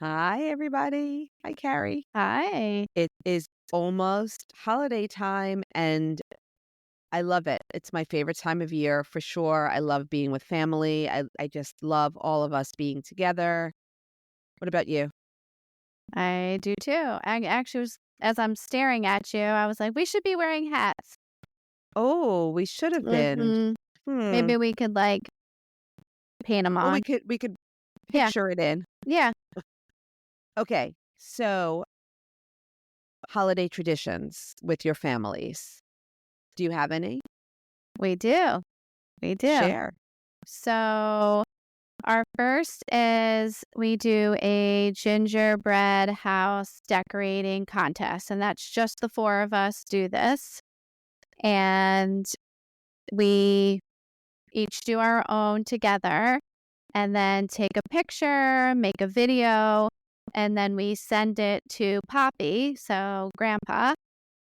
Hi, everybody. Hi, Carrie. Hi. It is almost holiday time and I love it. It's my favorite time of year for sure. I love being with family. I just love all of us being together. What about you? I do too. I actually was as I'm staring at you, I was like, "We should be wearing hats." Oh, we should have been. Mhm. Hmm. Maybe we could, like, paint them Well, on. we could Yeah. picture it in. Yeah. Okay. So, holiday traditions with your families. Do you have any? We do. We do. Share. So, our first is we do a gingerbread house decorating contest, and that's just the 4 of us do this, and we each do our own together and then take a picture, make a video, and then we send it to Poppy, so grandpa,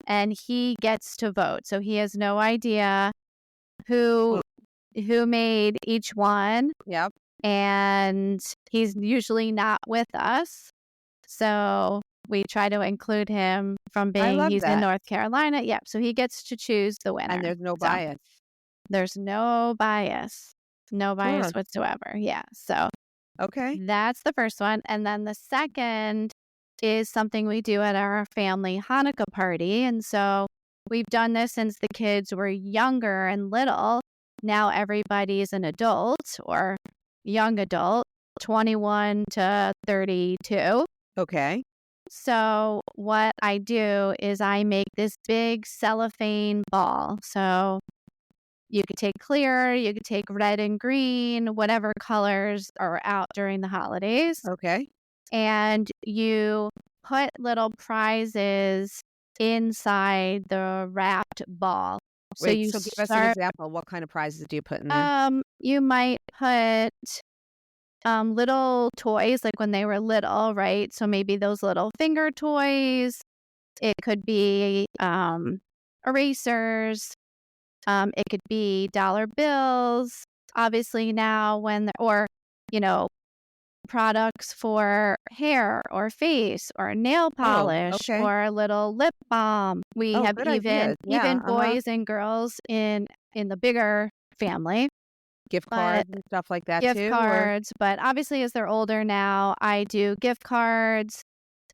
and he gets to vote. So he has no idea who Oh, who made each one, yep. and he's usually not with us. So we try to include him from I being love he's in that. North Carolina. Yep. So he gets to choose the And winner. there's no So bias. there's no bias. No bias Huh. whatsoever. Yeah. So Okay. that's the first one. And then the second is something we do at our family Hanukkah party. And so we've done this since the kids were younger and little. Now everybody's an adult or young adult, 21 to 32. Okay. So what I do is I make this big cellophane ball. So you could take clear, you could take red and green, whatever colors are out during the holidays. Okay. And you put little prizes inside the wrapped ball. So Wait, you so give us an start, example. What kind of prizes do you put in there? you might put little toys like when they were little, right? So maybe those little finger toys. It could be erasers. It could be dollar bills. Obviously now or, you know, products for hair or face or nail Oh, polish okay. or a little lip balm. We Oh, have good even idea. Yeah, uh-huh. boys and girls in the bigger family, Gift but cards and stuff like that gift too, or cards. But obviously as they're older now, I do gift cards.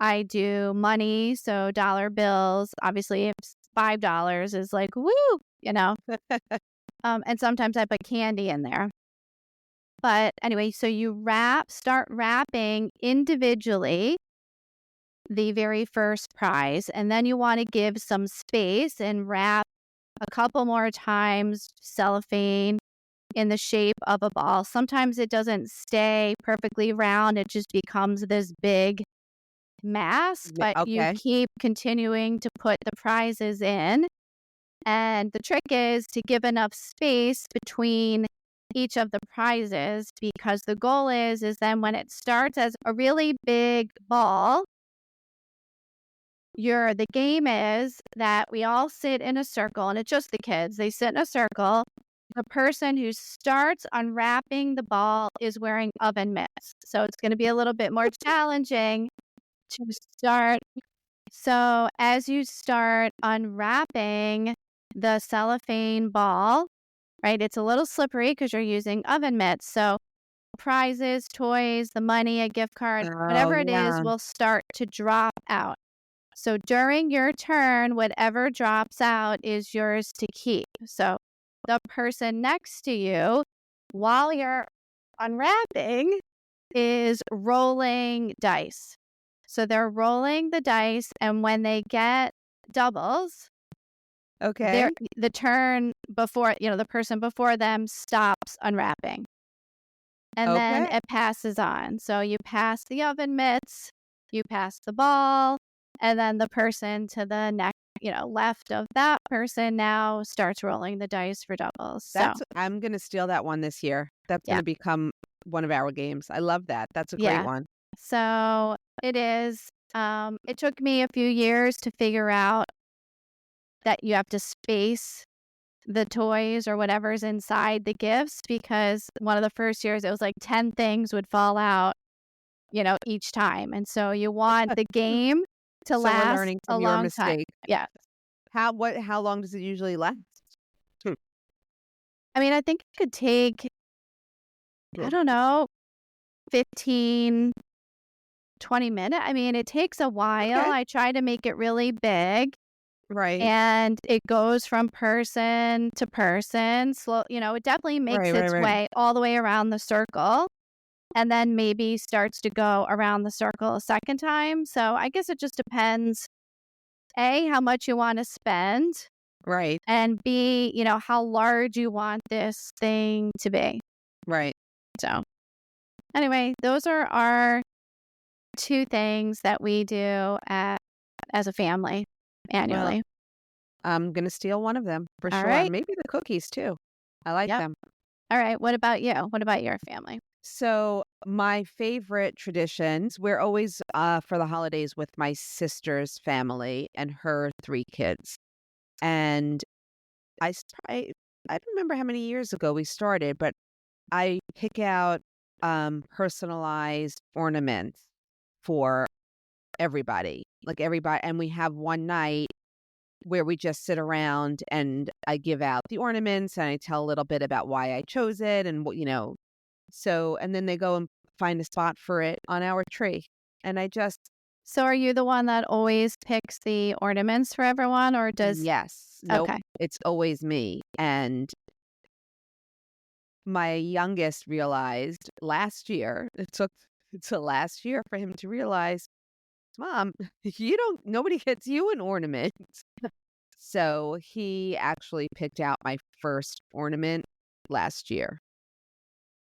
I do money, so dollar bills. Obviously, if $5 is like, woo, you know. And sometimes I put candy in there. But anyway, so you start wrapping individually the very first prize, and then you want to give some space and wrap a couple more times cellophane in the shape of a ball. Sometimes it doesn't stay perfectly round, it just becomes this big mass, but you okay. keep continuing to put the prizes in. And the trick is to give enough space between each of the prizes because the goal is then when it starts as a really big ball, the game is that we all sit in a circle and it's just the kids. They sit in a circle. The person who starts unwrapping the ball is wearing oven mitts. So it's going to be a little bit more challenging to start. So as you start unwrapping the cellophane ball, right, it's a little slippery because you're using oven mitts. So prizes, toys, the money, a gift card, Oh, whatever it is yeah. will start to drop out. So during your turn, whatever drops out is yours to keep. So the person next to you, while you're unwrapping, is rolling dice. So they're rolling the dice, and when they get doubles, Okay. the turn before, the person before them stops unwrapping. And then Okay. it passes on. So you pass the oven mitts, you pass the ball, and then the person to the next, left of that person now starts rolling the dice for doubles. So, I'm gonna steal that one this year. That's yeah. gonna become one of our games. I love that. That's a great Yeah. one. So it is. It took me a few years to figure out that you have to space the toys or whatever's inside the gifts because one of the first years it was like 10 things would fall out each time. And so you want the game to So we're last learning a from your long time. mistake. Yeah. How long does it usually last? Hmm. I mean, I think it could take, I Cool. don't know, 15, 20 minutes. I mean, it takes a while. Okay. I try to make it really big. Right. And it goes from person to person. Slow, it definitely makes Right, right, its right. way all the way around the circle and then maybe starts to go around the circle a second time. So I guess it just depends, A, how much you want to spend, Right, and B, how large you want this thing to be. right. So anyway, those are our two things that we do as a family Well, annually. I'm gonna steal one of them for All sure. right. Maybe the cookies too. I like Yep. them. All right. What about you? What about your family? So my favorite traditions, we're always for the holidays with my sister's family and her 3 kids. And I, s- I don't remember how many years ago we started, but I pick out personalized ornaments for everybody. Like everybody, and we have one night where we just sit around and I give out the ornaments and I tell a little bit about why I chose it and what. So, and then they go and find a spot for it on our tree. And I just, So are you the one that always picks the ornaments for everyone, or does yes, nope, okay. it's always me. And my youngest realized last year, it took to last year for him to realize, Mom, nobody gets you an ornament. So he actually picked out my first ornament last year.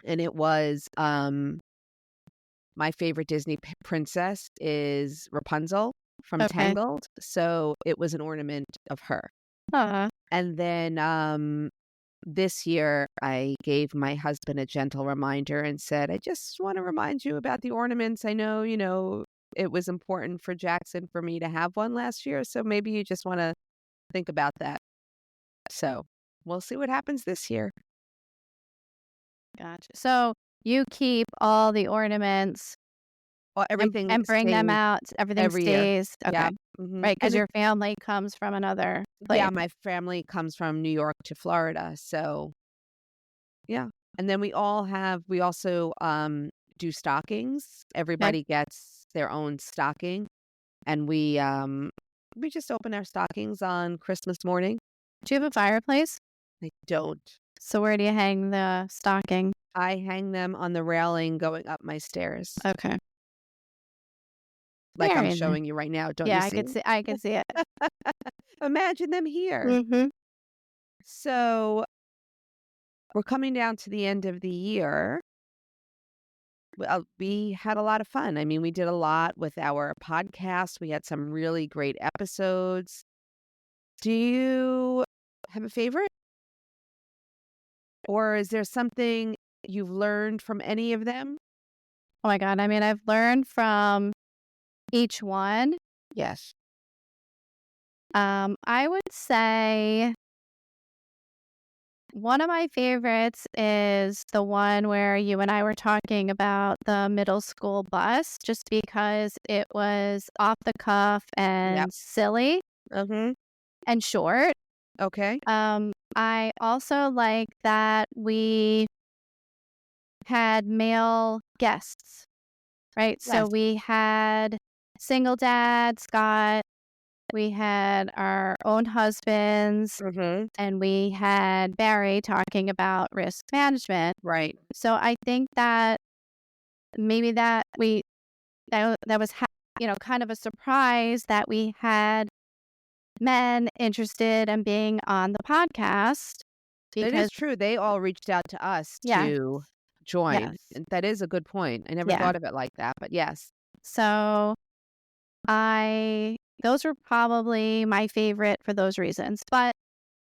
And it was my favorite Disney princess is Rapunzel from Okay. Tangled. So it was an ornament of her. Aw. And then this year I gave my husband a gentle reminder and said, I just want to remind you about the ornaments. I know, it was important for Jackson for me to have one last year. So maybe you just want to think about that. So we'll see what happens this year. Gotcha. So you keep all the ornaments Well, everything and bring them stays out. Everything every year. stays. Okay. Yeah. Right, because And your family comes from another place. yeah, my family comes from New York to Florida. So yeah. And then we also do stockings. Okay. Everybody gets their own stocking. And we just open our stockings on Christmas morning. Do you have a fireplace? I don't. So where do you hang the stocking? I hang them on the railing going up my stairs. Okay. Like I'm Very nice. showing you right now. Don't you Yeah, see? I can see it. Imagine them here. Mhm. So we're coming down to the end of the year. Well, we had a lot of fun. I mean, we did a lot with our podcast. We had some really great episodes. Do you have a favorite? Or is there something you've learned from any of them? Oh my God. I mean, I've learned from each one. Yes. I would say one of my favorites is the one where you and I were talking about the middle school bus, just because it was off the cuff Yep. and silly Mm-hmm. and short. Okay. I also like that we had male guests, right? So Yes. we had single dad, Scott, we had our own husbands, Mm-hmm. and we had Barry talking about risk management. Right. So I think that maybe that was kind of a surprise that we had men interested in being on the podcast It because is true. They all reached out to us yeah, to join. yes. And that is a good point. I never Yeah. thought of it like that, but yes. So those were probably my favorite for those reasons. But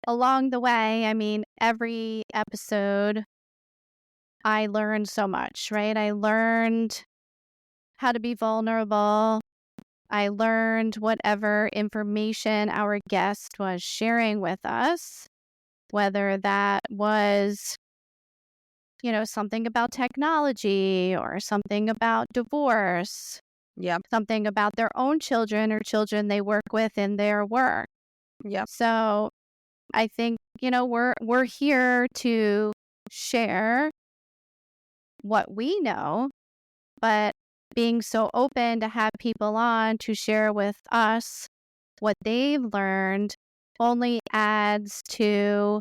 along the way, I mean, every episode I learned so much, right? I learned how to be vulnerable. I learned whatever information our guest was sharing with us, whether that was something about technology or something about divorce, Yep. something about their own children or children they work with in their work. Yep. So I think, we're here to share what we know, but being so open to have people on to share with us what they've learned only adds to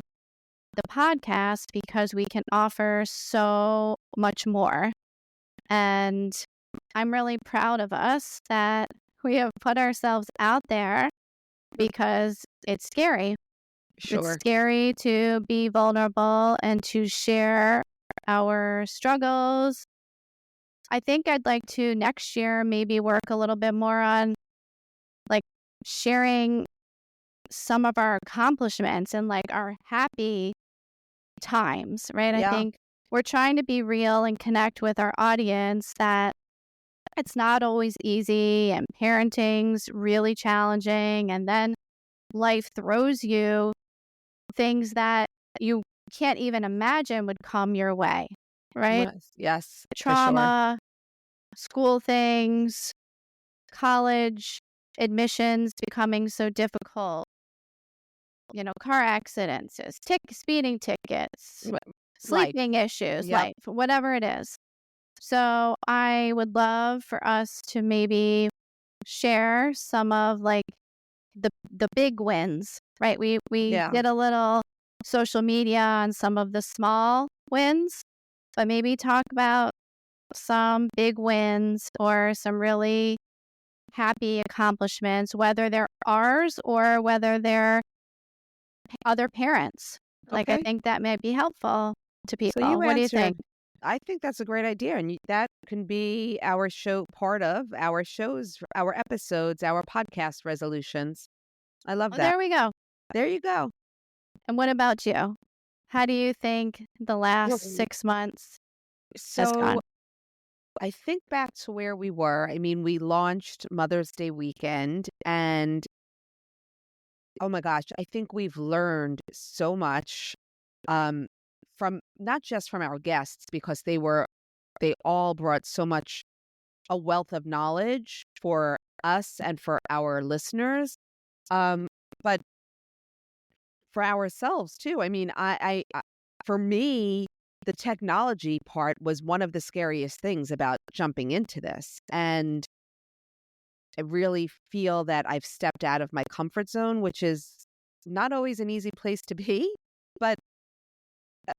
the podcast because we can offer so much more. And I'm really proud of us that we have put ourselves out there because it's scary. It's Sure. scary to be vulnerable and to share our struggles. I think I'd like to next year maybe work a little bit more on like sharing some of our accomplishments and like our happy times, right? I Yeah. think we're trying to be real and connect with our audience that it's not always easy and parenting's really challenging. And then life throws you things that you can't even imagine would come your way, right? Yes. Yes, for sure. Trauma, school things, college admissions becoming so difficult, car accidents, speeding tickets, Li- Life. sleeping issues, Yep. life, whatever it is. So I would love for us to maybe share some of like the big wins, right? We Yeah. did a little social media on some of the small wins, but maybe talk about some big wins or some really happy accomplishments, whether they're ours or whether they're other parents. Like, I Okay. think that might be helpful to So people. you What do you answered. think? I think that's a great idea, and that can be our show, part of our shows, our episodes, our podcast resolutions. I love Oh, that. there we go. There you go. And what about you? How do you think the last Well, 6 months has so gone? I think back to where we were. I mean, we launched Mother's Day weekend, and oh my gosh, I think we've learned so much um, from not just from our guests because they all brought so much, a wealth of knowledge for us and for our listeners, um, but for ourselves too. I mean, for me, the technology part was one of the scariest things about jumping into this, and I really feel that I've stepped out of my comfort zone, which is not always an easy place to be, but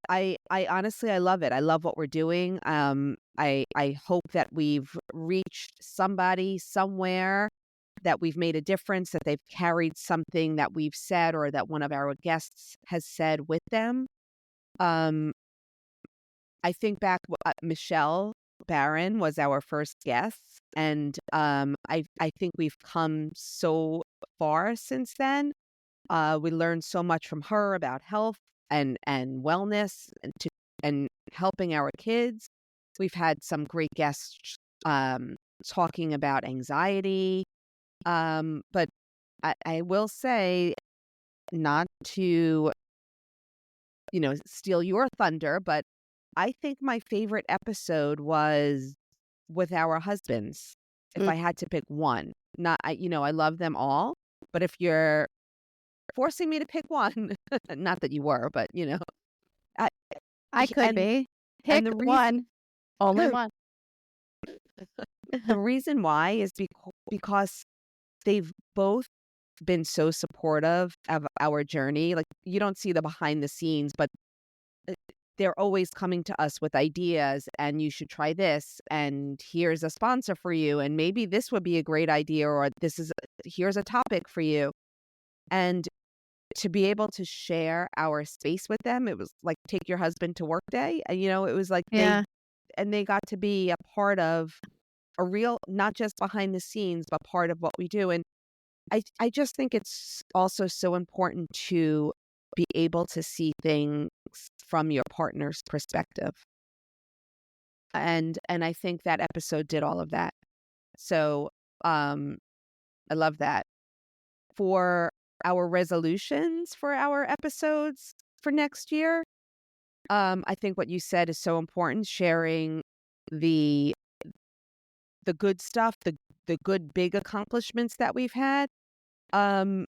I honestly I love it. I love what we're doing. I hope that we've reached somebody somewhere, that we've made a difference, that they've carried something that we've said or that one of our guests has said with them. Um, I think back, Michelle Barron was our first guest, and I think we've come so far since then. We learned so much from her about health and wellness and helping our kids. We've had some great guests talking about anxiety. But I will say, not to, steal your thunder, but I think my favorite episode was with our husbands. If Mm, I had to pick one, not I love them all, but if you're forcing me to pick one, not that you were, but I, I could and be. and Pick one, only the one. reason why is because they've both been so supportive of our journey. Like, you don't see the behind the scenes, but uh, they're always coming to us with ideas, and you should try this, and here's a sponsor for you, and maybe this would be a great idea, or here's a topic for you. And to be able to share our space with them, it was like take your husband to work day. And it was like Yeah. they got to be a part of a real, not just behind the scenes, but part of what we do. And I just think it's also so important to be able to see things from your partner's perspective. And I think that episode did all of that. So um I love that. For our resolutions for our episodes for next year, I think what you said is so important, sharing the good stuff, the good big accomplishments that we've had. Um,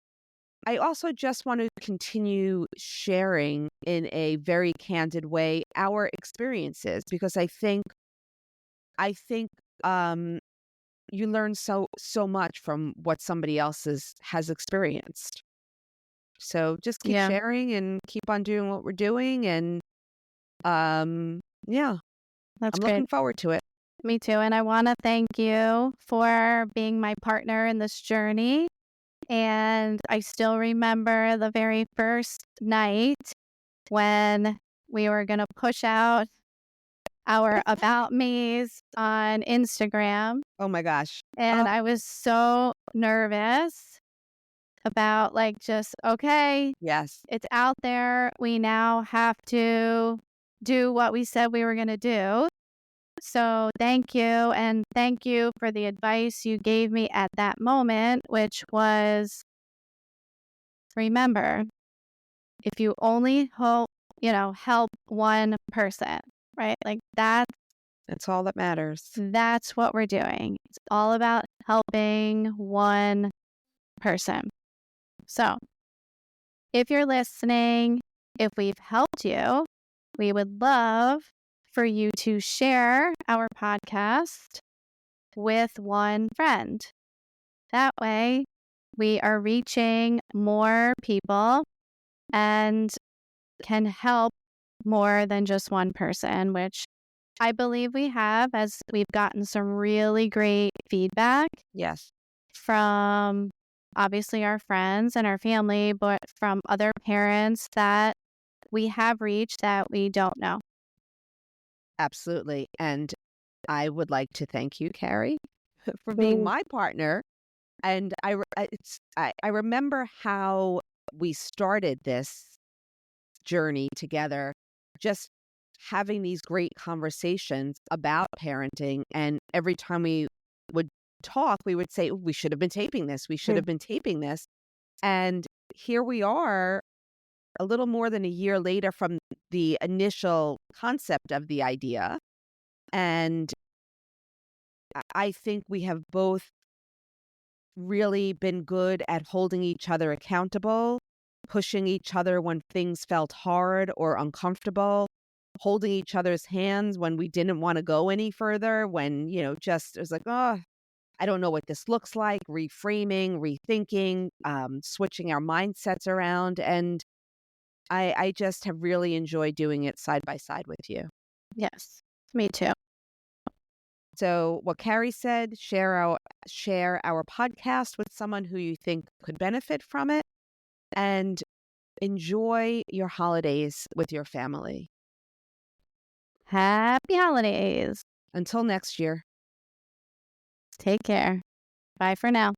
I also just want to continue sharing in a very candid way our experiences because I think um you learn so much from what somebody else has experienced. So just keep Yeah, sharing and keep on doing what we're doing and yeah, that's I'm great. looking forward to it. Me too. And I want to thank you for being my partner in this journey. And I still remember the very first night when we were going to push out our about me's on Instagram. Oh my gosh. And Oh, I was so nervous about like, just, okay, yes. it's out there. We now have to do what we said we were going to do. So thank you. And thank you for the advice you gave me at that moment, which was remember, if you only help one person, right? Like That's all that matters. that's what we're doing. It's all about helping one person. So if you're listening, if we've helped you, we would love for you to share our podcast with one friend. That way, we are reaching more people and can help more than just one person, which I believe we have, as we've gotten some really great feedback Yes. from obviously our friends and our family, but from other parents that we have reached that we don't know. Absolutely. And I would like to thank you, Carrie, for being Mm. my partner. And I remember how we started this journey together, just having these great conversations about parenting. And every time we would talk, we would say, "Ooh, we should have been taping this. We should Mm. have been taping this." And here we are a little more than a year later from the initial concept of the idea. And I think we have both really been good at holding each other accountable, pushing each other when things felt hard or uncomfortable, holding each other's hands when we didn't want to go any further, when, just it was like, oh, I don't know what this looks like, reframing, rethinking, switching our mindsets around. And I just have really enjoyed doing it side by side with you. Yes, me too. So what Carrie said, share our podcast with someone who you think could benefit from it and enjoy your holidays with your family. Happy holidays. Until next year. Take care. Bye for now.